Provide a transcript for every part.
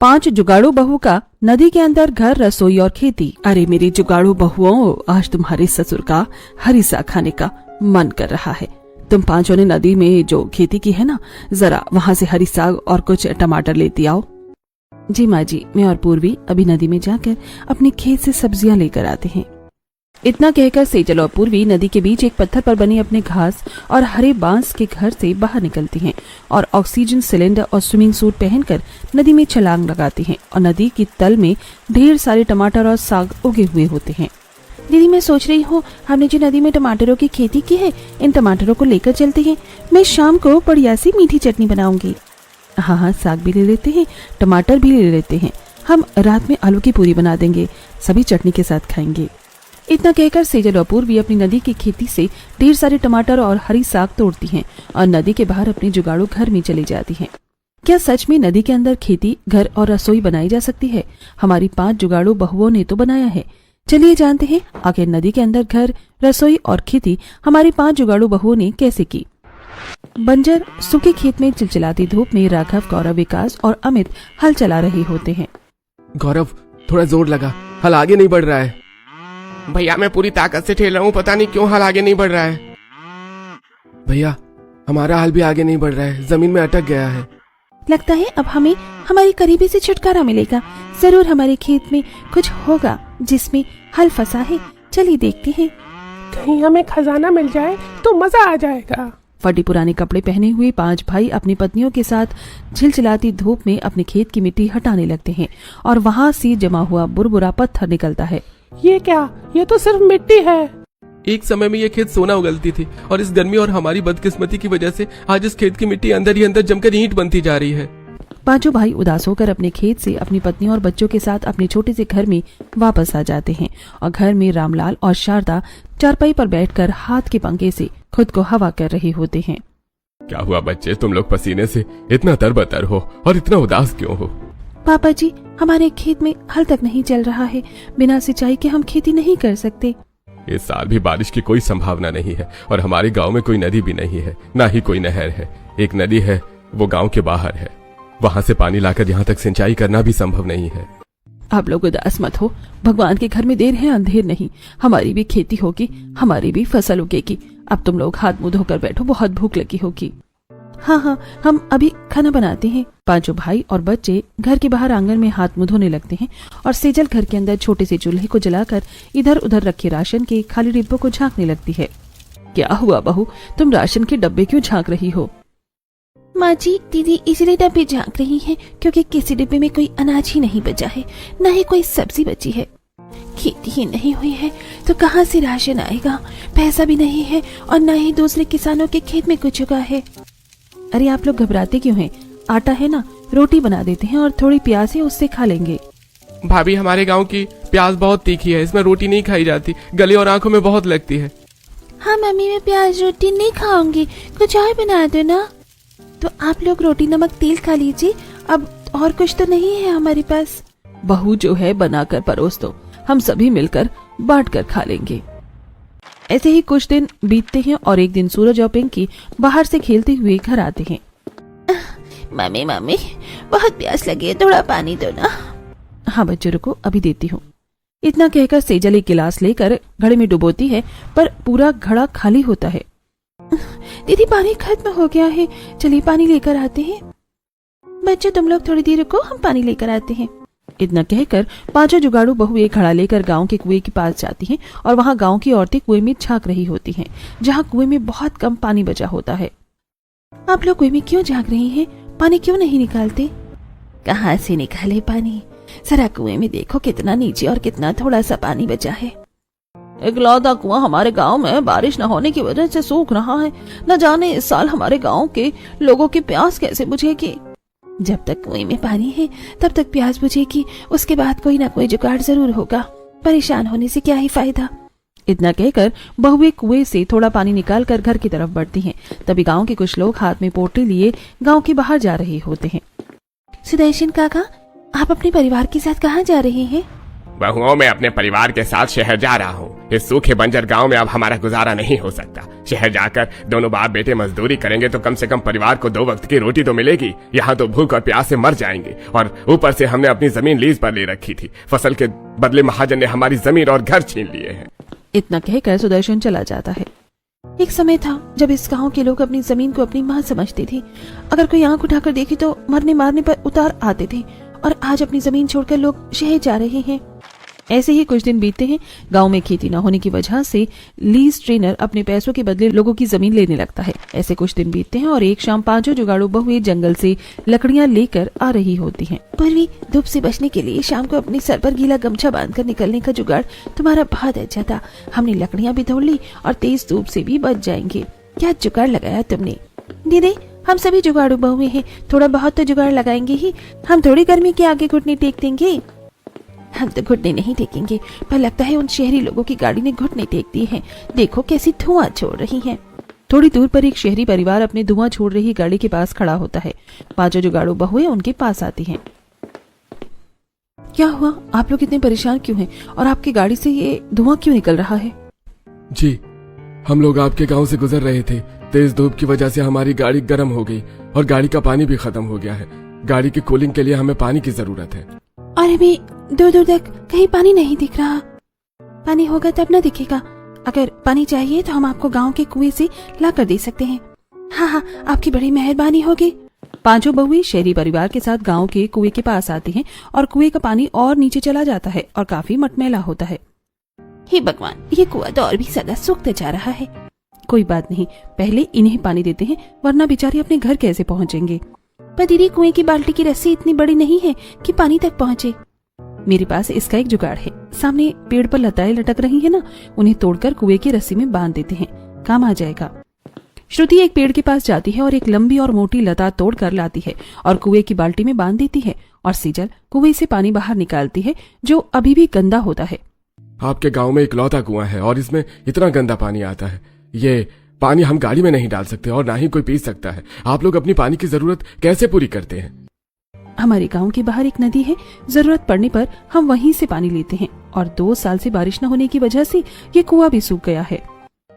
5 जुगाड़ू बहू का नदी के अंदर घर, रसोई और खेती। अरे मेरी जुगाड़ू बहुओं, आज तुम्हारे ससुर का हरी साग खाने का मन कर रहा है। तुम पांचों ने नदी में जो खेती की है ना, जरा वहाँ से हरी साग और कुछ टमाटर लेती आओ। जी माँ जी, मैं और पूर्वी अभी नदी में जाकर अपने खेत से सब्जियां लेकर आते हैं। इतना कहकर सेजल और पूर्वी नदी के बीच एक पत्थर पर बने अपने घास और हरे बांस के घर से बाहर निकलती हैं और ऑक्सीजन सिलेंडर और स्विमिंग सूट पहनकर नदी में छलांग लगाती हैं और नदी की तल में ढेर सारे टमाटर और साग उगे हुए होते हैं। दीदी, मैं सोच रही हूँ हमने जो नदी में टमाटरों की खेती की है, इन टमाटरों को लेकर चलते हैं। मैं शाम को बढ़िया सी मीठी चटनी बनाऊंगी। हाँ हाँ, साग भी ले लेते हैं, टमाटर भी ले लेते हैं। हम रात में आलू की पूरी बना देंगे, सभी चटनी के साथ खाएंगे। इतना कहकर सेजल और पूर्वी अपनी नदी की खेती से ढेर सारे टमाटर और हरी साग तोड़ती हैं और नदी के बाहर अपने जुगाड़ू घर में चली जाती हैं। क्या सच में नदी के अंदर खेती, घर और रसोई बनाई जा सकती है? हमारी 5 जुगाड़ू बहुओं ने तो बनाया है। चलिए जानते हैं आखिर नदी के अंदर घर, रसोई और खेती हमारी 5 जुगाड़ू बहुओं ने कैसे की। बंजर सूखे खेत में चिलचिलाती धूप में राघव, गौरव, विकास और अमित हल चला रहे होते हैं। गौरव, थोड़ा जोर लगा, हल आगे नहीं बढ़ रहा है। भैया मैं पूरी ताकत से ठेल रहा हूँ, पता नहीं क्यों हल आगे नहीं बढ़ रहा है। भैया, हमारा हल भी आगे नहीं बढ़ रहा है, जमीन में अटक गया है। लगता है अब हमें हमारी करीबी से छुटकारा मिलेगा। जरूर हमारे खेत में कुछ होगा जिसमें हल फंसा है। चलिए देखते हैं। कहीं हमें खजाना मिल जाए तो मजा आ जाएगा। फटे पुराने कपड़े पहने हुए 5 भाई अपनी पत्नियों के साथ झिलचिलाती धूप में अपने खेत की मिट्टी हटाने लगते हैं और वहाँ से जमा हुआ बुरबुरा पत्थर निकलता है। ये क्या? ये तो सिर्फ मिट्टी है। एक समय में ये खेत सोना उगलती थी और इस गर्मी और हमारी बदकिस्मती की वजह से आज इस खेत की मिट्टी अंदर ही अंदर जमकर ईंट बनती जा रही है। 5 भाई उदास होकर अपने खेत से अपनी पत्नियों और बच्चों के साथ अपने छोटे से घर में वापस आ जाते हैं और घर में रामलाल और शारदा चारपाई पर बैठकर हाथ के पंखे से खुद को हवा कर रहे होते हैं। क्या हुआ बच्चे, तुम लोग पसीने से इतना तरबतर हो और इतना उदास क्यों हो? पापा जी, हमारे खेत में हल तक नहीं चल रहा है। बिना सिंचाई के हम खेती नहीं कर सकते। इस साल भी बारिश की कोई संभावना नहीं है और हमारे गांव में कोई नदी भी नहीं है, ना ही कोई नहर है। एक नदी है, वो गांव के बाहर है। वहां से पानी लाकर यहाँ तक सिंचाई करना भी संभव नहीं है। आप लोग उदास मत हो, भगवान के घर में देर है अंधेर नहीं। हमारी भी खेती होगी, हमारी भी फसल उगेगी। अब तुम लोग हाथ मुंह धोकर बैठो, बहुत भूख लगी होगी। हाँ हाँ, हम अभी खाना बनाते हैं। 5 भाई और बच्चे घर के बाहर आंगन में हाथ मुंह धोने लगते हैं और सेजल घर के अंदर छोटे से चूल्हे को जलाकर इधर उधर रखे राशन के खाली डिब्बों को झांकने लगती है। क्या हुआ बहू, तुम राशन के डब्बे क्यों झांक रही हो? माँ जी, दीदी इसलिए डब्बे झांक रही हैं क्योंकि किसी डिब्बे में कोई अनाज ही नहीं बचा है, न ही कोई सब्जी बची है। खेती ही नहीं हुई है तो कहाँ से राशन आएगा? पैसा भी नहीं है और न ही दूसरे किसानों के खेत में कुछ उगा है। अरे आप लोग घबराते क्यों हैं? आटा है ना, रोटी बना देते हैं और थोड़ी प्याज है, उससे खा लेंगे। भाभी, हमारे गांव की प्याज बहुत तीखी है, इसमें रोटी नहीं खाई जाती, गले और आंखों में बहुत लगती है। हाँ मम्मी, मैं प्याज रोटी नहीं खाऊंगी, कुछ और बना दो ना। तो आप लोग रोटी नमक तेल खा लीजिए, अब और कुछ तो नहीं है हमारे पास। बहू जो है बनाकर परोस दो, हम सभी मिलकर बांट कर खा लेंगे। ऐसे ही कुछ दिन बीतते हैं और एक दिन सूरज और पिंकी बाहर से खेलते हुए घर आते हैं। मम्मी मम्मी, बहुत प्यास लगी है, थोड़ा पानी दो ना। हाँ बच्चे रुको, अभी देती हूँ। इतना कहकर सेजल एक गिलास लेकर घड़े में डुबोती है, पर पूरा घड़ा खाली होता है। दीदी पानी खत्म हो गया है, चलिए पानी लेकर आते हैं। बच्चों तुम लोग थोड़ी देर रुको, हम पानी लेकर आते हैं। इतना कहकर 5 जुगाड़ू बहू एक घड़ा लेकर गांव के कुएं के पास जाती हैं और वहां गांव की औरतें कुएं में झांक रही होती हैं, जहां कुएं में बहुत कम पानी बचा होता है। आप लोग कुएं में क्यों झांक रही हैं? पानी क्यों नहीं निकालते? कहाँ से निकाले पानी? जरा कुएं में देखो कितना नीचे और कितना थोड़ा सा पानी बचा है। इकलौता कुआं हमारे गांव में बारिश न होने की वजह से सूख रहा है। न जाने इस साल हमारे गांव के लोगों की प्यास कैसे बुझेगी। जब तक कुएं में पानी है तब तक प्यास बुझेगी, उसके बाद कोई ना कोई जुगाड़ जरूर होगा। परेशान होने से क्या ही फायदा। इतना कहकर बहुएं कुएं से थोड़ा पानी निकालकर घर की तरफ बढ़ती हैं। तभी गांव के कुछ लोग हाथ में पोटली लिए गांव के बाहर जा रहे होते हैं। सुदर्शन काका, आप अपने परिवार के साथ कहाँ जा रहे हैं? बहुओं, मैं अपने परिवार के साथ शहर जा रहा हूँ। इस सूखे बंजर गांव में अब हमारा गुजारा नहीं हो सकता। शहर जाकर दोनों बाप बेटे मजदूरी करेंगे तो कम से कम परिवार को 2 वक्त की रोटी तो मिलेगी। यहाँ तो भूख और प्यास से मर जाएंगे, और ऊपर से हमने अपनी जमीन लीज पर ले रखी थी। फसल के बदले महाजन ने हमारी जमीन और घर छीन लिए हैं। इतना कहकर सुदर्शन चला जाता है। एक समय था जब इस गांव के लोग अपनी जमीन को अपनी मां समझते थे। अगर कोई आंख उठाकर देखे तो मरने मारने पर उतार आते थे, और आज अपनी जमीन छोड़कर लोग शहर जा रहे हैं। ऐसे ही कुछ दिन बीतते हैं। गांव में खेती न होने की वजह से लीज ट्रेनर अपने पैसों के बदले लोगों की जमीन लेने लगता है। ऐसे कुछ दिन बीतते हैं और एक शाम 5 जुगाड़ू बहुएं जंगल से लकड़ियां लेकर आ रही होती हैं। पूर्वी, धूप से बचने के लिए शाम को अपने सर पर गीला गमछा बांधकर निकलने का जुगाड़ तुम्हारा बहुत अच्छा था। हमने लकड़ियां भी तोड़ ली और तेज धूप से भी बच जाएंगे। क्या जुगाड़ लगाया तुमने? दीदी, हम सभी जुगाड़ू बहुएं हैं, थोड़ा बहुत तो जुगाड़ लगाएंगे ही। हम थोड़ी गर्मी के आगे घुटने टेक देंगे। हम तो घुटने नहीं टेकेंगे, पर लगता है उन शहरी लोगों की गाड़ी ने घुटने टेक दिए हैं। देखो कैसी धुआं छोड़ रही है। थोड़ी दूर पर एक शहरी परिवार अपने धुआं छोड़ रही गाड़ी के पास खड़ा होता है। 5 जुगाड़ू बहुएं उनके पास आती हैं। क्या हुआ? आप लोग इतने परेशान क्यों हैं? और आपकी गाड़ी से ये धुआं क्यों निकल रहा है? जी, हम लोग आपके गांव से गुजर रहे थे। तेज धूप की वजह से हमारी गाड़ी गर्म हो गई और गाड़ी का पानी भी खत्म हो गया है। गाड़ी की कूलिंग के लिए हमें पानी की जरूरत है। और अभी दूर दूर तक कहीं पानी नहीं दिख रहा। पानी होगा तब न दिखेगा। अगर पानी चाहिए तो हम आपको गांव के कुएं से ला कर दे सकते हैं। हाँ हाँ, आपकी बड़ी मेहरबानी होगी। 5 बहुएं शहरी परिवार के साथ गांव के कुएं के पास आती हैं और कुएं का पानी और नीचे चला जाता है और काफी मटमैला होता है। हे भगवान, ये कुआं तो और भी ज्यादा सूखता जा रहा है। कोई बात नहीं, पहले इन्हें पानी देते हैं, वरना बेचारे अपने घर कैसे पहुँचेंगे। पर दीदी, कुएं की बाल्टी की रस्सी इतनी बड़ी नहीं है कि पानी तक पहुँचे। मेरे पास इसका एक जुगाड़ है। सामने पेड़ पर लताएं लटक रही है ना, उन्हें तोड़कर कुएं की रस्सी में बांध देते हैं, काम आ जाएगा। श्रुति एक पेड़ के पास जाती है और एक लंबी और मोटी लता तोड़कर लाती है और कुएं की बाल्टी में बांध देती है, और सेजल कुएं से पानी बाहर निकालती है जो अभी भी गंदा होता है। आपके गांव में इकलौता कुआं है और इसमें इतना गंदा पानी आता है। ये पानी हम गाड़ी में नहीं डाल सकते और ना ही कोई पी सकता है। आप लोग अपनी पानी की जरूरत कैसे पूरी करते हैं? हमारे गांव के बाहर एक नदी है, जरूरत पड़ने पर हम वहीं से पानी लेते हैं, और 2 साल से बारिश न होने की वजह से ये कुआं भी सूख गया है।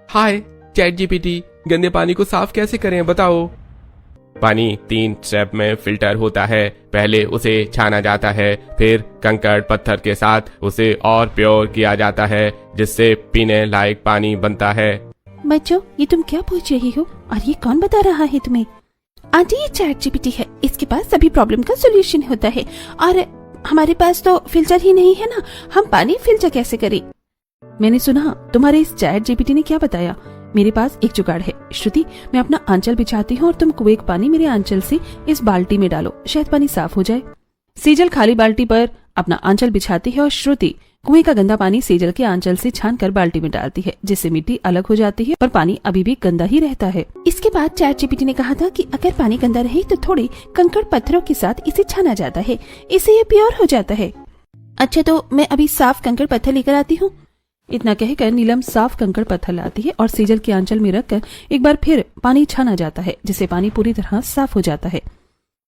हाय चैट जीपीटी, गंदे पानी को साफ कैसे करें बताओ। पानी 3 स्टेप में फिल्टर होता है। पहले उसे छाना जाता है, फिर कंकड़ पत्थर के साथ उसे और प्योर किया जाता है, जिससे पीने लायक पानी बनता है। बच्चों, ये तुम क्या पूछ रही हो और ये कौन बता रहा है तुम्हें? आंटी, ये चैट जीपीटी है। इसके पास सभी प्रॉब्लम का सोल्यूशन होता है, और हमारे पास तो फिल्टर ही नहीं है ना, हम पानी फिल्टर कैसे करें? मैंने सुना तुम्हारे इस चैट जीपीटी ने क्या बताया। मेरे पास एक जुगाड़ है। श्रुति, मैं अपना आंचल बिछाती हूँ और तुम कुएं का पानी मेरे आंचल से इस बाल्टी में डालो, शायद पानी साफ हो जाए। सेजल खाली बाल्टी पर अपना आंचल बिछाती है और श्रुति कुएं का गंदा पानी सेजल के आंचल से छानकर बाल्टी में डालती है, जिससे मिट्टी अलग हो जाती है, पर पानी अभी भी गंदा ही रहता है। इसके बाद चैट जीपीटी ने कहा था कि अगर पानी गंदा रहे तो थोड़े कंकड़ पत्थरों के साथ इसे छाना जाता है, इससे ये प्योर हो जाता है। अच्छा, तो मैं अभी साफ कंकड़ पत्थर लेकर आती हूँ। इतना कहकर नीलम साफ कंकड़ पत्थर लाती है और सेजल के आंचल में रखकर एक बार फिर पानी छाना जाता है, जिससे पानी पूरी तरह साफ हो जाता है।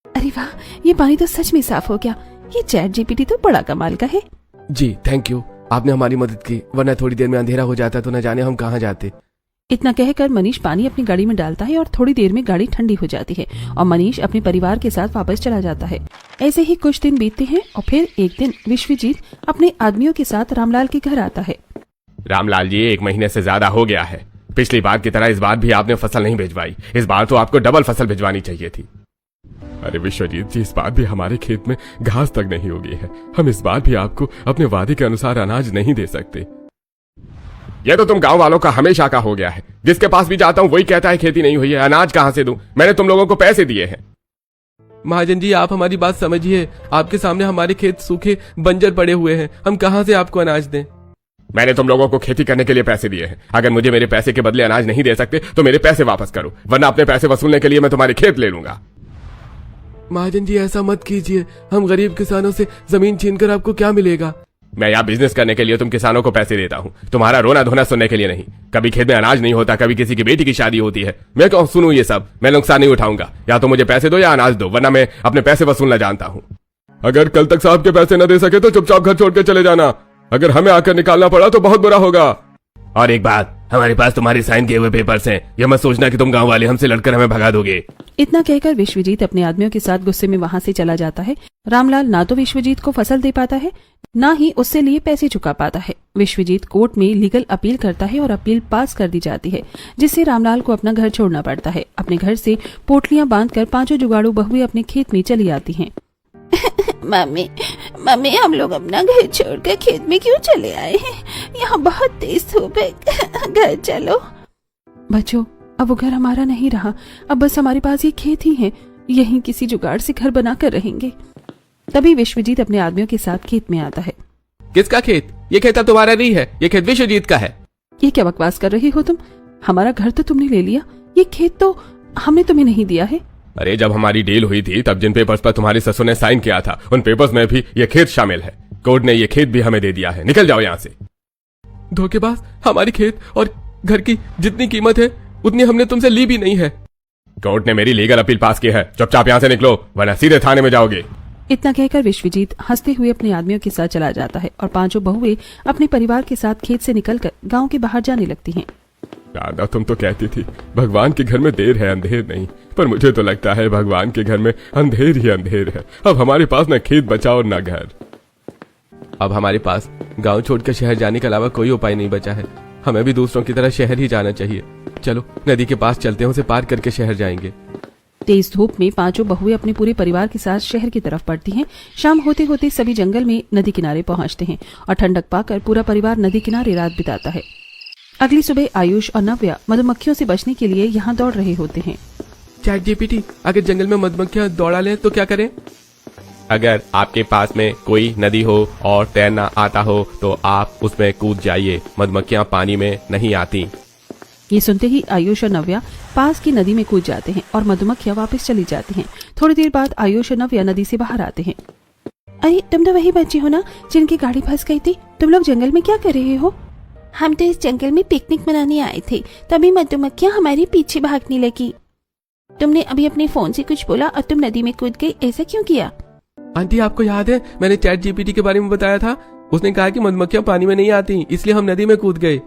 अरे वाह, ये पानी तो सच में साफ हो गया। ये चैट जीपीटी तो बड़ा कमाल का है। जी थैंक यू, आपने हमारी मदद की, वरना थोड़ी देर में अंधेरा हो जाता तो न जाने हम कहाँ जाते। इतना कहकर मनीष पानी अपनी गाड़ी में डालता है और थोड़ी देर में गाड़ी ठंडी हो जाती है और मनीष अपने परिवार के साथ वापस चला जाता है। ऐसे ही कुछ दिन बीतते हैं और फिर एक दिन विश्वजीत अपने आदमियों के साथ रामलाल के घर आता है। रामलाल जी, 1 महीने से ज्यादा हो गया है। पिछली बार की तरह इस बार भी आपने फसल नहीं भिजवाई। इस बार तो आपको डबल फसल भिजवानी चाहिए थी। अरे विश्वजीत जी, इस बार भी हमारे खेत में घास तक नहीं उगी है। हम इस बार भी आपको अपने वादे के अनुसार अनाज नहीं दे सकते। ये तो तुम गांव वालों का हमेशा का हो गया है। जिसके पास भी जाता हूँ वही कहता है खेती नहीं हुई है, अनाज कहां से दूं? मैंने तुम लोगों को पैसे दिए हैं। महाजन जी, आप हमारी बात समझिए। आपके सामने हमारे खेत सूखे बंजर पड़े हुए हैं, हम कहां से आपको अनाज दें? मैंने तुम लोगों को खेती करने के लिए पैसे दिए हैं। अगर मुझे मेरे पैसे के बदले अनाज नहीं दे सकते तो मेरे पैसे वापस करो, वरना अपने पैसे वसूलने के लिए मैं तुम्हारे खेत ले लूंगा। महाजन जी, ऐसा मत कीजिए। हम गरीब किसानों से जमीन छीनकर आपको क्या मिलेगा? मैं यहाँ बिजनेस करने के लिए तुम किसानों को पैसे देता हूँ, तुम्हारा रोना धोना सुनने के लिए नहीं। कभी खेत में अनाज नहीं होता, कभी किसी की बेटी की शादी होती है। मैं क्यों सुनूं ये सब? मैं नुकसान नहीं उठाऊंगा। या तो मुझे पैसे दो या अनाज दो, वरना मैं अपने पैसे वसूलना जानता हूँ। अगर कल तक साहब के पैसे न दे सके तो चुपचाप घर छोड़ के चले जाना। अगर हमें आकर निकालना पड़ा तो बहुत बुरा होगा। और एक बात, हमारे पास तुम्हारे साइन किए हुए पेपर्स हैं। यह मत सोचना कि तुम गांव वाले हमसे लड़कर हमें भगा दोगे। इतना कहकर विश्वजीत अपने आदमियों के साथ गुस्से में वहां से चला जाता है। रामलाल ना तो विश्वजीत को फसल दे पाता है, ना ही उससे लिए पैसे चुका पाता है। विश्वजीत कोर्ट में लीगल अपील करता है और अपील पास कर दी जाती है, जिससे रामलाल को अपना घर छोड़ना पड़ता है। अपने घर से पोटलियां बांधकर पांचों जुगाड़ू बहुएं अपने खेत में चली आती हैं। मम्मी मम्मी, हम लोग अपना घर छोड़कर खेत में क्यों चले आए हैं? यहाँ बहुत तेज धूप है। घर चलो। बच्चों, अब वो घर हमारा नहीं रहा, अब बस हमारे पास ये खेत ही है। यहीं किसी जुगाड़ से घर बनाकर रहेंगे। तभी विश्वजीत अपने आदमियों के साथ खेत में आता है। किसका खेत? ये खेत अब तुम्हारा नहीं है, ये खेत विश्वजीत का है। ये क्या बकवास कर रही हो तुम? हमारा घर तो तुमने ले लिया, ये खेत तो हमने तुम्हें नहीं दिया है। अरे जब हमारी डील हुई थी तब जिन पेपर्स पर तुम्हारी ससुर ने साइन किया था उन पेपर्स में भी ये खेत शामिल है। कोर्ट ने ये खेत भी हमें दे दिया है। निकल जाओ यहाँ से। धोखेबाज, हमारी खेत और घर की जितनी कीमत है उतनी हमने तुमसे ली भी नहीं है। कोर्ट ने मेरी लीगल अपील पास की है। चुपचाप यहाँ से निकलो वरना सीधे थाने में जाओगे। इतना कहकर विश्वजीत हंसते हुए अपने आदमियों के साथ चला जाता है और पांचों बहुएं अपने परिवार के साथ खेत से निकलकर गांव के बाहर जाने लगती हैं। दादा, तुम तो कहती थी भगवान के घर में देर है अंधेर नहीं, पर मुझे तो लगता है भगवान के घर में अंधेर ही अंधेर है। अब हमारे पास न खेत बचा और न घर। अब हमारे पास गांव छोड़कर शहर जाने के अलावा कोई उपाय नहीं बचा है। हमें भी दूसरों की तरह शहर ही जाना चाहिए। चलो नदी के पास चलते हैं, उसे पार करके शहर जाएंगे। तेज धूप में पांचों बहुएं अपने पूरे परिवार के साथ शहर की तरफ बढ़ती हैं। शाम होते होते सभी जंगल में नदी किनारे पहुंचते हैं और ठंडक पाकर पूरा परिवार नदी किनारे रात बिताता है। अगली सुबह आयुष और नव्या मधुमक्खियों से बचने के लिए यहाँ दौड़ रहे होते हैं। चैट जीपीटी, अगर जंगल में मधुमक्खियां दौड़ा लें तो क्या करें? अगर आपके पास में कोई नदी हो और तैरना आता हो तो आप उसमें कूद जाइए। मधुमक्खियां पानी में नहीं आती। ये सुनते ही आयुष और नव्या पास की नदी में कूद जाते हैं और मधुमक्खियां वापस चली जाती हैं। थोड़ी देर बाद आयुष और नव्या नदी से बाहर आते हैं। अरे, तुम तो वही बच्चे हो ना जिनकी गाड़ी फंस गई थी? तुम लोग जंगल में क्या कर रहे हो? हम तो इस जंगल में पिकनिक मनाने आए थे, तभी मधुमक्खियां हमारे पीछे भागने लगी। तुमने अभी अपने फोन से कुछ बोला और तुम नदी में कूद गई, ऐसा क्यों किया? आंटी, आपको याद है मैंने चैट जीपीटी के बारे में बताया था? उसने कहा कि मधुमक्खियां पानी में नहीं आती, इसलिए हम नदी में कूद गए।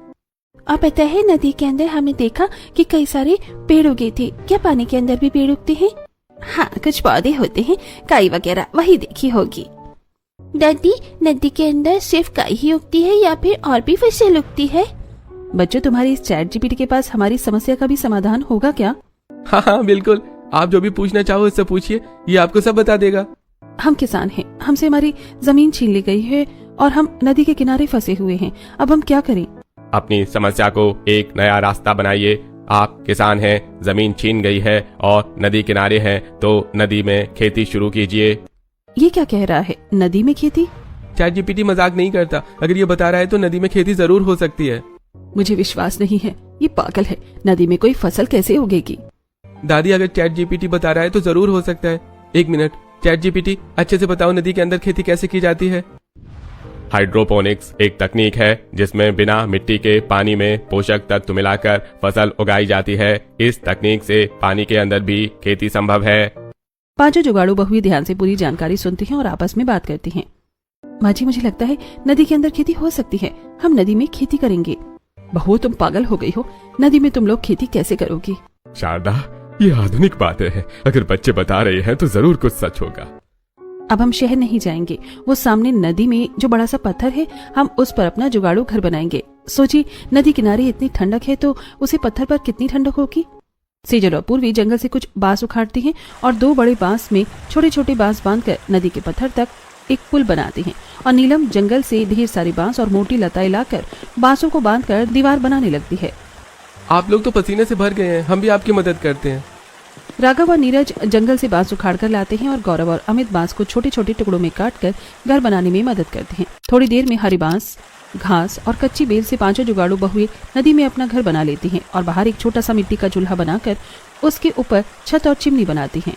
और पता है, नदी के अंदर हमने देखा कि कई सारे पेड़ उगे थे। क्या पानी के अंदर भी पेड़ उगते हैं? हाँ, कुछ पौधे होते हैं, काई वगैरह, वही देखी होगी। दादी, नदी के अंदर सिर्फ काई ही उगती है या फिर और भी फसल उगती है? बच्चों, तुम्हारी इस चैट जीपीटी के पास हमारी समस्या का भी समाधान होगा क्या? हाँ हाँ बिल्कुल, आप जो भी पूछना चाहो इससे पूछिए, ये आपको सब बता देगा। हम किसान हैं, हमसे हमारी जमीन छीन ली गई है और हम नदी के किनारे फंसे हुए हैं। अब हम क्या करें? अपनी समस्या को एक नया रास्ता बनाइए। आप किसान हैं, जमीन छीन गई है और नदी किनारे हैं, तो नदी में खेती शुरू कीजिए। ये क्या कह रहा है? नदी में खेती? चैट जीपीटी मजाक नहीं करता। अगर ये बता रहा है तो नदी में खेती जरूर हो सकती है। मुझे विश्वास नहीं है, ये पागल है। नदी में कोई फसल कैसे उगेगी? दादी, अगर चैट जीपीटी बता रहा है तो जरूर हो सकता है। एक मिनट, चैट जीपीटी, अच्छे से बताओ नदी के अंदर खेती कैसे की जाती है? हाइड्रोपोनिक्स एक तकनीक है जिसमें बिना मिट्टी के पानी में पोषक तत्व मिलाकर फसल उगाई जाती है। इस तकनीक से पानी के अंदर भी खेती संभव है। पांचों जुगाड़ू बहुएं ध्यान से पूरी जानकारी सुनती हैं और आपस में बात करती हैं। माँ जी, मुझे लगता है नदी के अंदर खेती हो सकती है। हम नदी में खेती करेंगे। बहुओं, तुम पागल हो गई हो? नदी में तुम लोग खेती कैसे करोगी? शारदा, ये आधुनिक बातें हैं। अगर बच्चे बता रहे हैं तो जरूर कुछ सच होगा। अब हम शहर नहीं जाएंगे। वो सामने नदी में जो बड़ा सा पत्थर है, हम उस पर अपना जुगाड़ू घर बनाएंगे। सोचिए, नदी किनारे इतनी ठंडक है तो उसे पत्थर पर कितनी ठंडक होगी। सेजल और पूर्वी जंगल से कुछ बांस उखाड़ती हैं और दो बड़े बांस में छोटे छोटे बांस बांधकर नदी के पत्थर तक एक पुल बनाते हैं और नीलम जंगल से ढेर सारी बांस और मोटी लताएं लाकर बांसों को बांधकर दीवार बनाने लगती है। आप लोग तो पसीने से भर गए हैं, हम भी आपकी मदद करते हैं। राघव और नीरज जंगल से बांस उखाड़ कर लाते हैं और गौरव और अमित बांस को छोटे छोटे टुकड़ों में काटकर घर बनाने में मदद करते हैं। थोड़ी देर में हरी बांस, घास और कच्ची बेल से पांचों जुगाड़ू बहुएं नदी में अपना घर बना लेती हैं और बाहर एक छोटा सा मिट्टी का चूल्हा बनाकर उसके ऊपर छत और चिमनी बनाती हैं।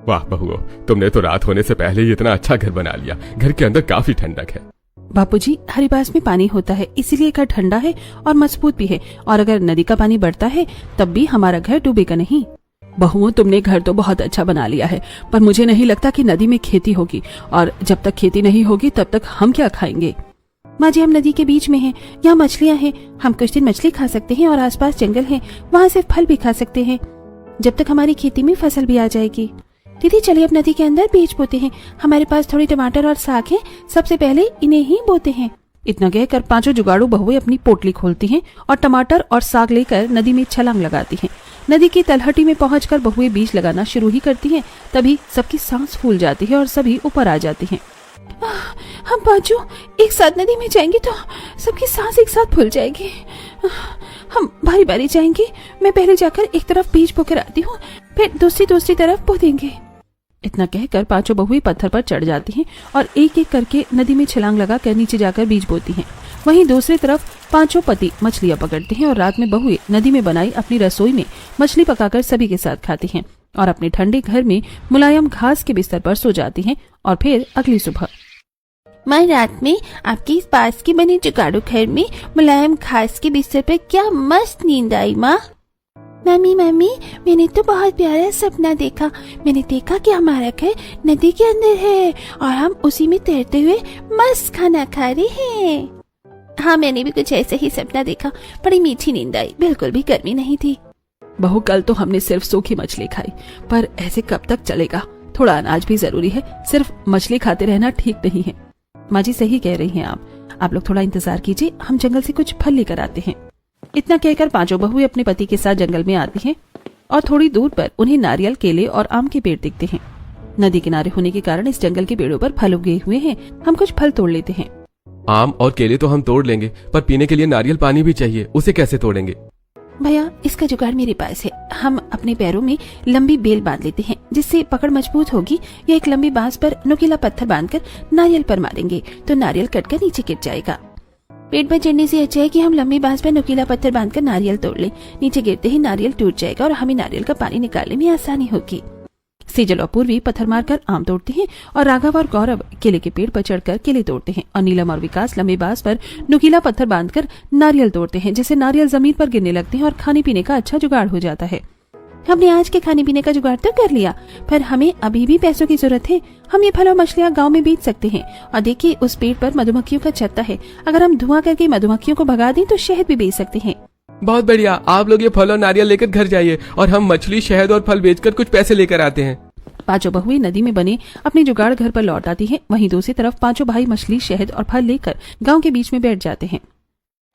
वाह बहुओं, तुमने तो रात होने से पहले ही इतना अच्छा घर बना लिया। घर के अंदर काफी ठंडक है। बापूजी, हरी बांस में पानी होता है, इसीलिए घर ठंडा है और मजबूत भी है। और अगर नदी का पानी बढ़ता है तब भी हमारा घर डूबेगा नहीं। बहुओं, तुमने घर तो बहुत अच्छा बना लिया है, पर मुझे नहीं लगता कि नदी में खेती होगी, और जब तक खेती नहीं होगी तब तक हम क्या खाएंगे। माँ जी हम नदी के बीच में हैं, यहाँ मछलियाँ हैं, हम कुछ दिन मछली खा सकते हैं और आसपास जंगल है, वहाँ से फल भी खा सकते हैं जब तक हमारी खेती में फसल भी आ जाएगी। दीदी चलिए अब नदी के अंदर बीज बोते हैं, हमारे पास थोड़ी टमाटर और साग है, सबसे पहले इन्हें ही बोते हैं। इतना कहकर पांचों जुगाड़ू बहुएं अपनी पोटली खोलती हैं और टमाटर और साग लेकर नदी में छलांग लगाती हैं। नदी की तलहटी में पहुंचकर बहुएं बीज लगाना शुरू ही करती हैं, तभी सबकी सांस फूल जाती है और सभी ऊपर आ जाती हैं। हम पांचों एक साथ नदी में जाएंगे तो सबकी सांस एक साथ फूल जाएगी। हम बारी बारी जाएंगे, मैं पहले जाकर एक तरफ बीज बोकर आती हूँ, फिर दूसरी तरफ बो देंगे। इतना कहकर पांचों बहुएं पत्थर पर चढ़ जाती हैं और एक एक करके नदी में छलांग लगाकर नीचे जाकर बीज बोती हैं। वहीं दूसरी तरफ पांचों पति मछलियां पकड़ते हैं और रात में बहुएं नदी में बनाई अपनी रसोई में मछली पकाकर सभी के साथ खाती हैं और अपने ठंडे घर में मुलायम घास के बिस्तर पर सो जाती हैं। और फिर अगली सुबह माँ रात में आपके इस पास के बने जुगाड़ू घर में मुलायम घास के बिस्तर पर क्या मस्त नींद आई माँ। मम्मी मैंने तो बहुत प्यारा सपना देखा। मैंने देखा कि हमारा घर नदी के अंदर है और हम उसी में तैरते हुए मस्त खाना खा रहे हैं। हाँ मैंने भी कुछ ऐसा ही सपना देखा, बड़ी मीठी नींद आई, बिल्कुल भी गर्मी नहीं थी। बहू कल तो हमने सिर्फ सूखी मछली खाई, पर ऐसे कब तक चलेगा, थोड़ा अनाज भी जरूरी है, सिर्फ मछली खाते रहना ठीक नहीं है। माँ जी सही कह रही हैं आप लोग थोड़ा इंतजार कीजिए, हम जंगल से कुछ फल लेकर आते हैं। इतना कहकर पांचों बहुएं अपने पति के साथ जंगल में आती हैं और थोड़ी दूर पर उन्हें नारियल, केले और आम के पेड़ दिखते हैं। नदी किनारे होने के कारण इस जंगल के पेड़ों पर फल उगे हुए हैं, हम कुछ फल तोड़ लेते हैं। आम और केले तो हम तोड़ लेंगे, पर पीने के लिए नारियल पानी भी चाहिए, उसे कैसे तोड़ेंगे? भैया इसका जुगाड़ मेरे पास है, हम अपने पैरों में लंबी बेल बांध लेते हैं, जिससे पकड़ मजबूत होगी। या एक लंबी बांस पर नुकीला पत्थर बांधकर नारियल पर मारेंगे तो नारियल कटकर नीचे गिर जाएगा। पेट पर चढ़ने से अच्छा है कि हम लंबी बांस पर नुकीला पत्थर बांधकर नारियल तोड़ लें। नीचे गिरते ही नारियल टूट जाएगा और हमें नारियल का पानी निकालने में आसानी होगी। सेजल और पूर्वी पत्थर मारकर आम तोड़ते हैं और राघव और गौरव केले के पेड़ पर चढ़कर केले तोड़ते हैं और नीलम और विकास लंबे बांस पर नुकीला पत्थर बांधकर नारियल तोड़ते हैं, जिससे नारियल जमीन पर गिरने लगते हैं और खाने पीने का अच्छा जुगाड़ हो जाता है। हमने आज के खाने पीने का जुगाड़ तो कर लिया, पर हमें अभी भी पैसों की जरूरत है। हम ये फल और मछलियाँ गाँव में बेच सकते हैं। और देखिए उस पेड़ पर मधुमक्खियों का छत्ता है, अगर हम धुआं करके मधुमक्खियों को भगा दें तो शहद भी बेच सकते हैं। बहुत बढ़िया, आप लोग ये फल और नारियल लेकर घर जाइए और हम मछली, शहद और फल बेचकर कुछ पैसे लेकर आते हैं। पांचों बहुएं नदी में बने अपने जुगाड़ घर पर लौट आती हैं। वहीं दूसरी तरफ पांचों भाई मछली, शहद और फल लेकर गांव के बीच में बैठ जाते हैं।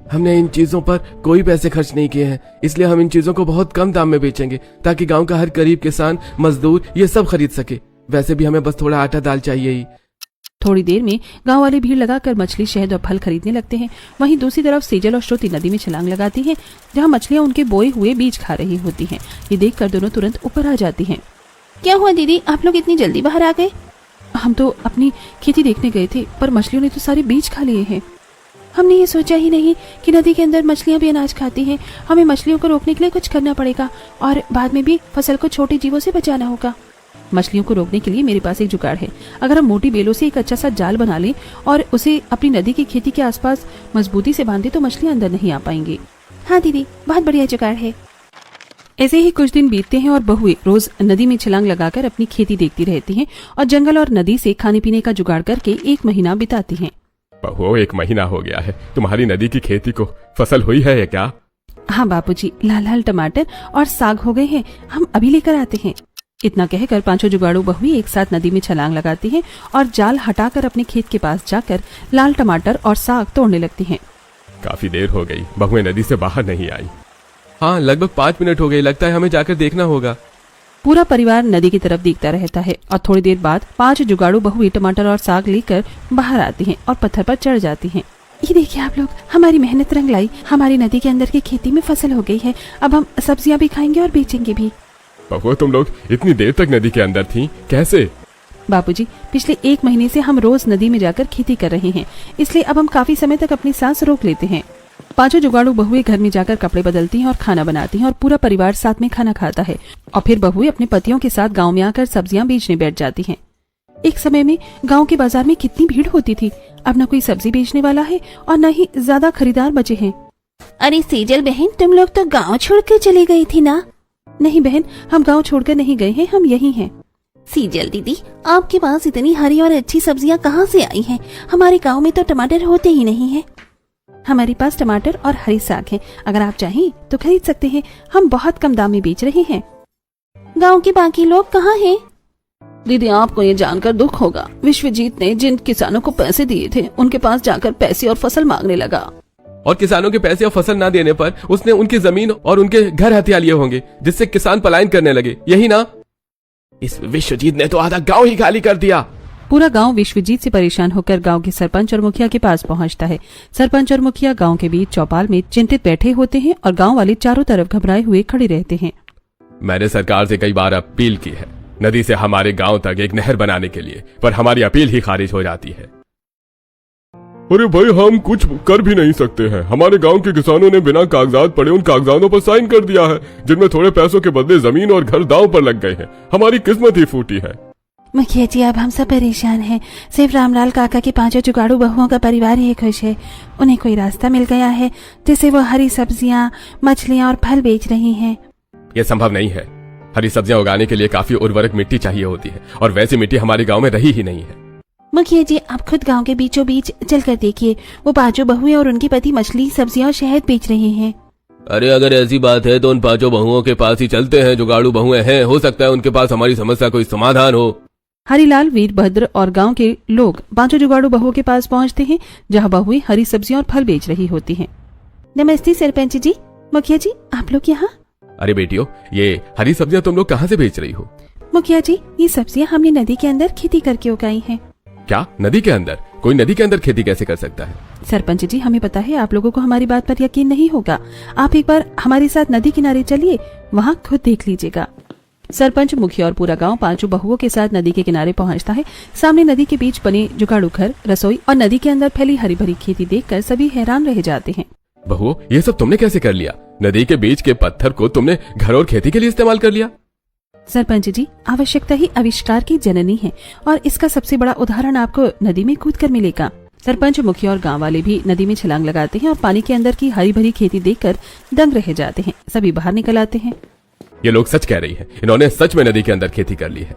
हमने इन चीजों पर कोई पैसे खर्च नहीं किए हैं, इसलिए हम इन चीजों को बहुत कम दाम में बेचेंगे ताकि गांव का हर गरीब किसान, मजदूर ये सब खरीद सके। वैसे भी हमें बस थोड़ा आटा दाल चाहिए ही। थोड़ी देर में गांव वाले भीड़ लगाकर मछली, शहद और फल खरीदने लगते हैं। वहीं दूसरी तरफ सेजल और श्रुति नदी में छलांग लगाती हैं, जहां मछलियां उनके बोए हुए बीज खा रही होती हैं। ये देखकर दोनों तुरंत ऊपर आ जाती हैं। क्या हुआ दीदी, आप लोग इतनी जल्दी बाहर आ गए? हम तो अपनी खेती देखने गए थे, पर मछलियों ने तो सारे बीज खा लिए हैं। हमने ये सोचा ही नहीं कि नदी के अंदर मछलियां भी अनाज खाती हैं। हमें मछलियों को रोकने के लिए कुछ करना पड़ेगा और बाद में भी फसल को छोटे जीवों से बचाना होगा। मछलियों को रोकने के लिए मेरे पास एक जुगाड़ है। अगर हम मोटी बेलों से एक अच्छा सा जाल बना लें और उसे अपनी नदी की खेती के आसपास मजबूती से बांधे तो मछलियां अंदर नहीं आ पाएंगी। हाँ दीदी, बहुत बढ़िया जुगाड़ है। ऐसे ही कुछ दिन बीतते हैं और बहुएं रोज नदी में छलांग लगाकर अपनी खेती देखती रहती हैं और जंगल और नदी से खाने पीने का जुगाड़ करके 1 महीना बिताती हैं। बहू 1 महीना हो गया है, तुम्हारी नदी की खेती को फसल हुई है या क्या? हाँ बापूजी, लाल लाल टमाटर और साग हो गए हैं, हम अभी लेकर आते हैं। इतना कहकर पांचों जुगाड़ू बहुएं एक साथ नदी में छलांग लगाती हैं और जाल हटाकर अपने खेत के पास जाकर लाल टमाटर और साग तोड़ने लगती हैं। काफी देर हो गई, बहुएं नदी से बाहर नहीं आई। हाँ, लगभग 5 मिनट हो गए, लगता है हमें जाकर देखना होगा। पूरा परिवार नदी की तरफ देखता रहता है और थोड़ी देर बाद 5 जुगाड़ू बहुएं टमाटर और साग लेकर बाहर आती हैं और पत्थर पर चढ़ जाती हैं। ये देखिए आप लोग, हमारी मेहनत रंग लाई, हमारी नदी के अंदर की खेती में फसल हो गई है। अब हम सब्जियां भी खाएंगे और बेचेंगे भी। बहू तुम लोग इतनी देर तक नदी के अंदर थी, कैसे? बापूजी, पिछले 1 महीने से हम रोज नदी में जाकर खेती कर रहे हैं, इसलिए अब हम काफी समय तक अपनी सांस रोक लेते हैं। पांचों जुगाड़ू बहुएं घर में जाकर कपड़े बदलती हैं और खाना बनाती हैं और पूरा परिवार साथ में खाना खाता है। और फिर बहुएं अपने पतियों के साथ गांव में आकर सब्जियां बेचने बैठ जाती हैं। एक समय में गांव के बाजार में कितनी भीड़ होती थी, अब न कोई सब्जी बेचने वाला है और न ही ज्यादा खरीदार बचे हैं। अरे सेजल बहन, तुम लोग तो गाँव छोड़कर चली गई थी ना? नहीं बहन, हम गाँव छोड़कर नहीं गए हैं, हम यही हैं। सीजल दीदी, आपके पास इतनी हरी और अच्छी सब्जियां कहाँ से आई हैं? हमारे गांव में तो टमाटर होते ही नहीं हैं। हमारे पास टमाटर और हरी साग है, अगर आप चाहें तो खरीद सकते हैं। हम बहुत कम दाम में बेच रहे हैं। गांव के बाकी लोग कहाँ हैं? दीदी, आपको ये जानकर दुख होगा, विश्वजीत ने जिन किसानों को पैसे दिए थे उनके पास जाकर पैसे और फसल मांगने लगा। और किसानों के पैसे और फसल ना देने पर उसने उनकी जमीन और उनके घर हथिया लिए होंगे, जिससे किसान पलायन करने लगे, यही ना? इस विश्वजीत ने तो आधा गांव ही खाली कर दिया। पूरा गांव विश्वजीत से परेशान होकर गांव के सरपंच और मुखिया के पास पहुंचता है। सरपंच और मुखिया गांव के बीच चौपाल में चिंतित बैठे होते हैं और गांव वाले चारों तरफ घबराए हुए खड़े रहते हैं। मैंने सरकार से कई बार अपील की है नदी से हमारे गांव तक एक नहर बनाने के लिए, पर हमारी अपील ही खारिज हो जाती है। अरे भाई, हम कुछ कर भी नहीं सकते हैं। हमारे गांव के किसानों ने बिना कागजात पढ़े उन कागजातों पर साइन कर दिया है, जिनमें थोड़े पैसों के बदले जमीन और घर दांव पर लग गए हैं। हमारी किस्मत ही फूटी है। मुखिया जी, अब हम सब परेशान हैं। सिर्फ रामलाल काका के 5 जुगाड़ू बहुओं का परिवार ही खुश है। उन्हें कोई रास्ता मिल गया है जिससे वो हरी सब्जियां, मछलियां और फल बेच रही हैं। यह संभव नहीं है। हरी सब्जियां उगाने के लिए काफी उर्वरक मिट्टी चाहिए होती है, और वैसी मिट्टी हमारे गांव में रही ही नहीं है। मुखिया जी, आप खुद गांव के बीचों बीच चलकर देखिए, वो 5 बहुएं और उनके पति मछली, सब्जियां और शहद बेच रहे हैं। अरे अगर ऐसी बात है तो उन 5 बहुओं के पास ही चलते हैं। जुगाड़ू बहुएं हैं, हो सकता है उनके पास हमारी समस्या कोई समाधान हो। हरिलाल, वीरभद्र और गांव के लोग 5 जुगाड़ू बहुओं के पास पहुंचते हैं, जहां बहुएं हरी सब्जियां और फल बेच रही होती हैं। नमस्ते सरपंच जी। मुखिया जी, आप लोग यहाँ? अरे बेटियों, ये हरी सब्जियां तुम लोग कहाँ से बेच रही हो? मुखिया जी, ये सब्जियां हमने नदी के अंदर खेती करके उगाई हैं। क्या नदी के अंदर? कोई नदी के अंदर खेती कैसे कर सकता है? सरपंच जी, हमें पता है आप लोगों को हमारी बात पर यकीन नहीं होगा। आप एक बार हमारे साथ नदी किनारे चलिए, वहाँ खुद देख लीजिएगा। सरपंच, मुखिया और पूरा गांव 5 बहुओं के साथ नदी के किनारे पहुंचता है। सामने नदी के बीच बने जुगाड़ू घर, रसोई और नदी के अंदर फैली हरी भरी खेती देखकर सभी हैरान रह जाते हैं। बहुओं, ये सब तुमने कैसे कर लिया? नदी के बीच के पत्थर को तुमने घर और खेती के लिए इस्तेमाल कर लिया? सरपंच जी, आवश्यकता ही आविष्कार की जननी है, और इसका सबसे बड़ा उदाहरण आपको नदी में कूदकर मिलेगा। सरपंच, मुखिया और गांव वाले भी नदी में छलांग लगाते हैं और पानी के अंदर की हरी भरी खेती देखकर दंग रह जाते हैं। सभी बाहर निकल आते हैं। ये लोग सच कह रही है, इन्होंने सच में नदी के अंदर खेती कर ली है।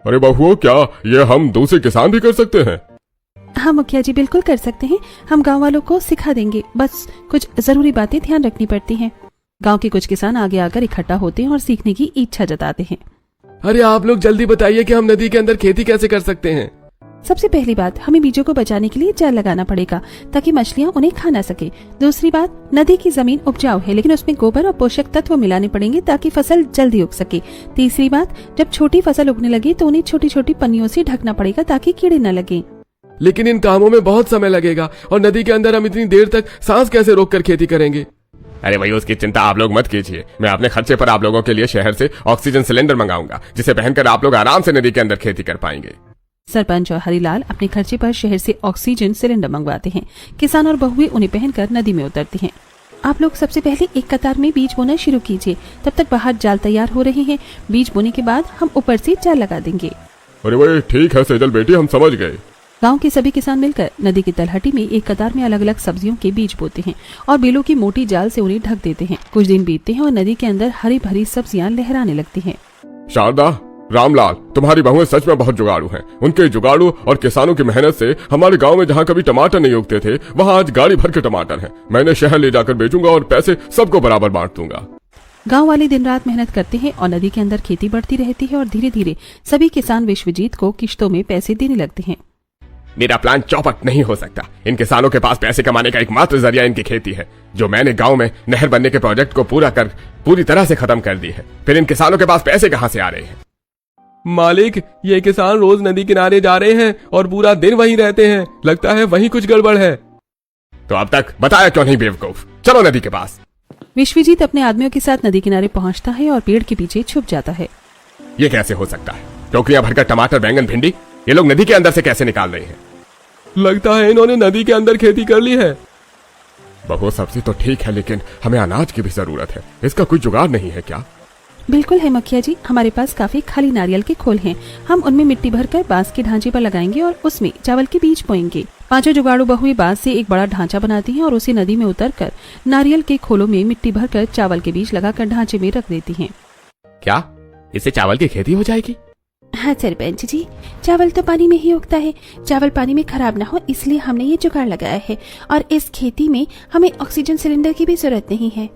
अरे बहुओं, क्या ये हम दूसरे किसान भी कर सकते हैं? हाँ मुखिया जी, बिल्कुल कर सकते हैं। हम गांव वालों को सिखा देंगे, बस कुछ जरूरी बातें ध्यान रखनी पड़ती हैं। गांव के कुछ किसान आगे आकर इकट्ठा होते हैं और सीखने की इच्छा जताते हैं। अरे आप लोग जल्दी बताइए कि हम नदी के अंदर खेती कैसे कर सकते हैं। सबसे पहली बात, हमें बीजों को बचाने के लिए जाल लगाना पड़ेगा ताकि मछलियां उन्हें खा ना सके। दूसरी बात, नदी की जमीन उपजाऊ है, लेकिन उसमें गोबर और पोषक तत्व मिलाने पड़ेंगे ताकि फसल जल्दी उग सके। तीसरी बात, जब छोटी फसल उगने लगे तो उन्हें छोटी छोटी पन्नियों से ढकना पड़ेगा ताकि कीड़े न लगे। लेकिन इन कामों में बहुत समय लगेगा, और नदी के अंदर हम इतनी देर तक सांस कैसे रोककर खेती करेंगे? अरे भाई, उसकी चिंता आप लोग मत कीजिए। मैं अपने खर्चे पर आप लोगों के लिए शहर से ऑक्सीजन सिलेंडर मंगाऊंगा, जिसे पहनकर आप लोग आराम से नदी के अंदर खेती कर पाएंगे। सरपंच और हरिलाल अपने खर्चे पर शहर से ऑक्सीजन सिलेंडर मंगवाते हैं। किसान और बहुएं उन्हें पहनकर नदी में उतरती हैं। आप लोग सबसे पहले एक कतार में बीज बोना शुरू कीजिए, तब तक बाहर जाल तैयार हो रहे हैं। बीज बोने के बाद हम ऊपर से जाल लगा देंगे। अरे भाई, ठीक है सेजल बेटी, हम समझ गए। गांव के सभी किसान मिलकर नदी की तलहटी में एक कतार में अलग अलग सब्जियों के बीज बोते हैं और बेलों की मोटी जाल से उन्हें ढक देते हैं। कुछ दिन बीतते हैं और नदी के अंदर हरी भरी सब्जियां लहराने लगती हैं। शारदा, रामलाल, तुम्हारी बहुएं सच में बहुत जुगाड़ू हैं। उनके जुगाड़ू और किसानों की मेहनत से हमारे गांव में जहां कभी टमाटर नहीं उगते थे, वहां आज गाड़ी भर के टमाटर हैं। मैं इन्हें शहर ले जाकर बेचूंगा और पैसे सबको बराबर बांट दूंगा। गांव वाले दिन रात मेहनत करते हैं और नदी के अंदर खेती बढ़ती रहती है और धीरे धीरे सभी किसान विश्वजीत को किश्तों में पैसे देने लगते हैं। मेरा प्लान चौपट नहीं हो सकता। इन किसानों के पास पैसे कमाने का एकमात्र जरिया इनकी खेती है, जो मैंने गांव में नहर बनने के प्रोजेक्ट को पूरी तरह से खत्म कर दी है। फिर इन किसानों के पास पैसे कहां से आ रहे हैं? मालिक, ये किसान रोज नदी किनारे जा रहे हैं और पूरा दिन वहीं रहते हैं। लगता है वहीं कुछ गड़बड़ है। तो अब तक बताया क्यों नहीं बेवकूफ? चलो नदी के पास। विश्वजीत अपने आदमियों के साथ नदी किनारे पहुंचता है और पेड़ के पीछे छुप जाता है। ये कैसे हो सकता है? टोकरियां भरकर टमाटर, बैंगन, भिंडी ये लोग नदी के अंदर से कैसे निकाल रहे हैं? लगता है इन्होंने नदी के अंदर खेती कर ली है। बहु, सब्जी तो ठीक है, लेकिन हमें अनाज की भी जरूरत है। इसका कोई जुगाड़ नहीं है क्या? बिल्कुल है मुखिया जी, हमारे पास काफी खाली नारियल के खोल हैं। हम उनमें मिट्टी भरकर बांस के ढांचे पर लगाएंगे और उसमें चावल के बीज बोएंगे। 5 जुगाड़ू बहुएं बांस से एक बड़ा ढांचा बनाती हैं और उसे नदी में उतरकर नारियल के खोलों में मिट्टी भरकर चावल के बीज लगाकर ढांचे में रख देती हैं। क्या इससे चावल की खेती हो जाएगी? हाँ सरपंच जी, चावल तो पानी में ही उगता है। चावल पानी में खराब ना हो इसलिए हमने ये जुगाड़ लगाया है, और इस खेती में हमें ऑक्सीजन सिलेंडर की भी जरूरत नहीं है।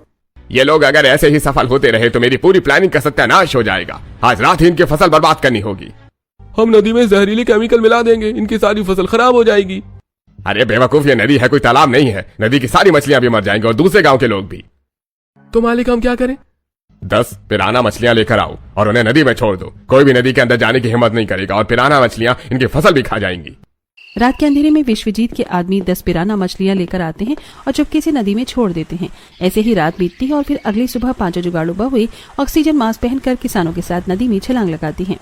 ये लोग अगर ऐसे ही सफल होते रहे तो मेरी पूरी प्लानिंग का सत्यानाश हो जाएगा। आज रात ही इनकी फसल बर्बाद करनी होगी। हम नदी में जहरीले केमिकल मिला देंगे, इनकी सारी फसल खराब हो जाएगी। अरे बेवकूफ, ये नदी है, कोई तालाब नहीं है। नदी की सारी मछलियां भी मर जाएंगी और दूसरे गांव के लोग भी। तो मालिक हम क्या करें? 10 पिराना मछलियां लेकर आओ और उन्हें नदी में छोड़ दो। कोई भी नदी के अंदर जाने की हिम्मत नहीं करेगा और पिराना मछलियां इनकी फसल भी खा जाएंगी। रात के अंधेरे में विश्वजीत के आदमी 10 पिराना मछलियां लेकर आते हैं और चुपके से नदी में छोड़ देते हैं। ऐसे ही रात बीतती है और फिर अगली सुबह 5 जुगाड़ू बहुएं ऑक्सीजन मास्क पहनकर किसानों के साथ नदी में छलांग लगाती हैं।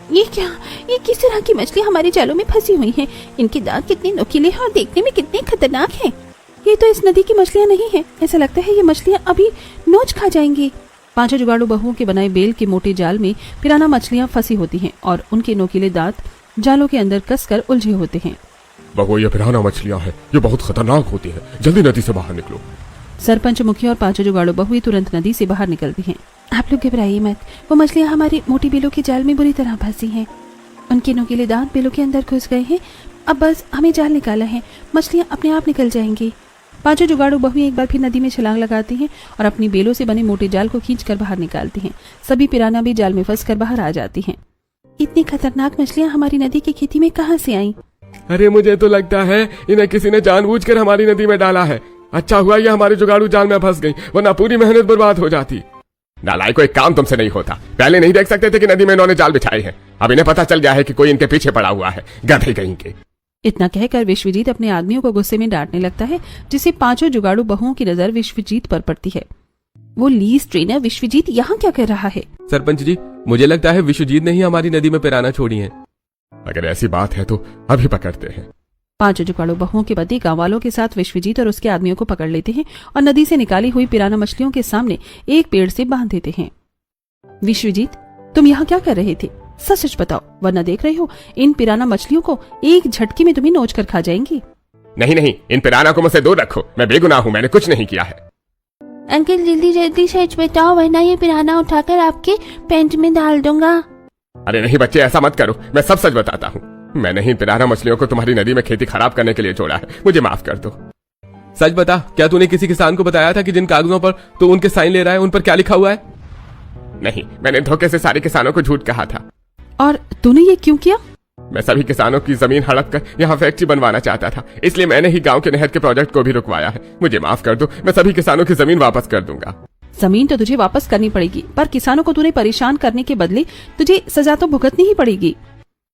ये क्या, ये किस तरह की मछली हमारे जालों में फंसी हुई हैं? इनके दांत कितने नुकीले हैं और देखने में कितने खतरनाक हैं। ये तो इस नदी की मछलियां नहीं है, ऐसा लगता है ये मछलियां अभी नोच खा जाएंगी। 5 जुगाड़ू बहुओं के बनाए बेल के मोटे जाल में पिराना मछलियां फंसी होती हैं और उनके नोकीले दांत जालों के अंदर कसकर उलझे होते हैं। बहू, ये पिराना मछलियां हैं, ये बहुत खतरनाक होती हैं। जल्दी नदी से बाहर निकलो। सरपंच, मुखिया और 5 जुगाड़ू बहुएं तुरंत नदी से बाहर निकलती हैं। आप लोग घबराइए मत, वो मछलियाँ हमारी मोटी बेलों के जाल में बुरी तरह फंसी हैं। उनके नुकीले दांत बेलों के अंदर घुस गए हैं। अब बस हमें जाल निकाला है, मछलियाँ अपने आप निकल जाएंगी। 5 जुगाड़ू बहुएं एक बार फिर नदी में छलांग लगाती हैं और अपनी बेलों से बने मोटे जाल को खींचकर बाहर निकालती हैं। सभी पिराना भी जाल में फंसकर बाहर आ जाती हैं। इतनी खतरनाक मछलियाँ हमारी नदी की खेती में कहाँ से आईं? अरे मुझे तो लगता है इन्हें किसी ने जानबूझकर हमारी नदी में डाला है। अच्छा हुआ ये हमारे जुगाड़ू जाल में फंस गई, वरना पूरी मेहनत बर्बाद हो जाती। नालायक, कोई काम तुमसे नहीं होता। पहले नहीं देख सकते थे कि नदी में इन्होंने जाल बिछाए हैं। अब इन्हें पता चल गया है कि कोई इनके पीछे पड़ा हुआ है। गधे कहीं के। इतना कहकर विश्वजीत अपने आदमियों को गुस्से में डांटने लगता है, जिससे 5 जुगाड़ू बहुओं की नजर विश्वजीत पर पड़ती है। वो लीज ट्रेनर विश्वजीत यहाँ क्या कर रहा है? सरपंच जी, मुझे लगता है विश्वजीत ने ही हमारी नदी में पिराना छोड़ी है। अगर ऐसी बात है तो अभी पकड़ते हैं। 5 जुगाड़ू बहुओं के पति गांव वालों के साथ विश्वजीत और उसके आदमियों को पकड़ लेते हैं और नदी से निकाली हुई पिराना मछलियों के सामने एक पेड़ से बांध देते हैं। विश्वजीत, तुम यहाँ क्या कर रहे थे? सच सच बताओ, वरना देख रहे हो इन पिराना मछलियों को एक झटके में तुम्हें नोच कर खा जाएंगी। नहीं नहीं, इन पिराना को मुझसे दूर रखो। मैं बेगुनाह हूँ, मैंने कुछ नहीं किया है। अंकल जल्दी जल्दी सच बताओ, वरना ये पिराना उठाकर आपके पैंट में डाल दूंगा। अरे नहीं बच्चे, ऐसा मत करो। मैं सब सच बताता हूँ। मैंने ही पिराना मछलियों को तुम्हारी नदी में खेती खराब करने के लिए छोड़ा है। मुझे माफ कर दो। सच बता, क्या तूने किसी किसान को बताया था कि जिन कागजों पर तू उनके साइन ले रहा है उन पर क्या लिखा हुआ है? नहीं, मैंने धोखे से सारे किसानों को झूठ कहा था। और तूने ये क्यों किया? मैं सभी किसानों की जमीन हड़प कर यहाँ फैक्ट्री बनवाना चाहता था, इसलिए मैंने ही गांव के नहर के प्रोजेक्ट को भी रुकवाया है। मुझे माफ कर दो, मैं सभी किसानों की जमीन वापस कर दूंगा। जमीन तो तुझे वापस करनी पड़ेगी, पर किसानों को तूने परेशान करने के बदले तुझे सजा तो भुगतनी ही पड़ेगी।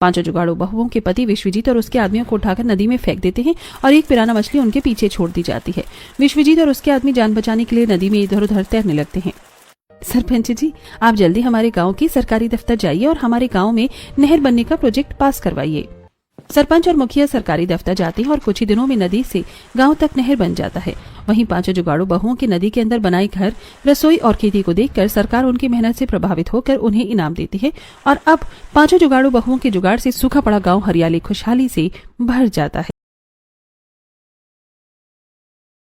5 जुगाड़ू बहुओं के पति विश्वजीत और उसके आदमियों को उठाकर नदी में फेंक देते हैं और एक पिराना मछली उनके पीछे छोड़ दी जाती है। विश्वजीत और उसके आदमी जान बचाने के लिए नदी में इधर उधर तैरने लगते हैं। सरपंच जी, आप जल्दी हमारे गांव के सरकारी दफ्तर जाइए और हमारे गांव में नहर बनने का प्रोजेक्ट पास करवाइए। सरपंच और मुखिया सरकारी दफ्तर जाते हैं और कुछ ही दिनों में नदी से गांव तक नहर बन जाता है। वहीं 5 जुगाड़ू बहुओं के नदी के अंदर बनाए घर, रसोई और खेती को देखकर सरकार उनकी मेहनत से प्रभावित होकर उन्हें इनाम देती है और अब 5 जुगाड़ू बहुओं के जुगाड़ से सूखा पड़ा गांव हरियाली खुशहाली से भर जाता है।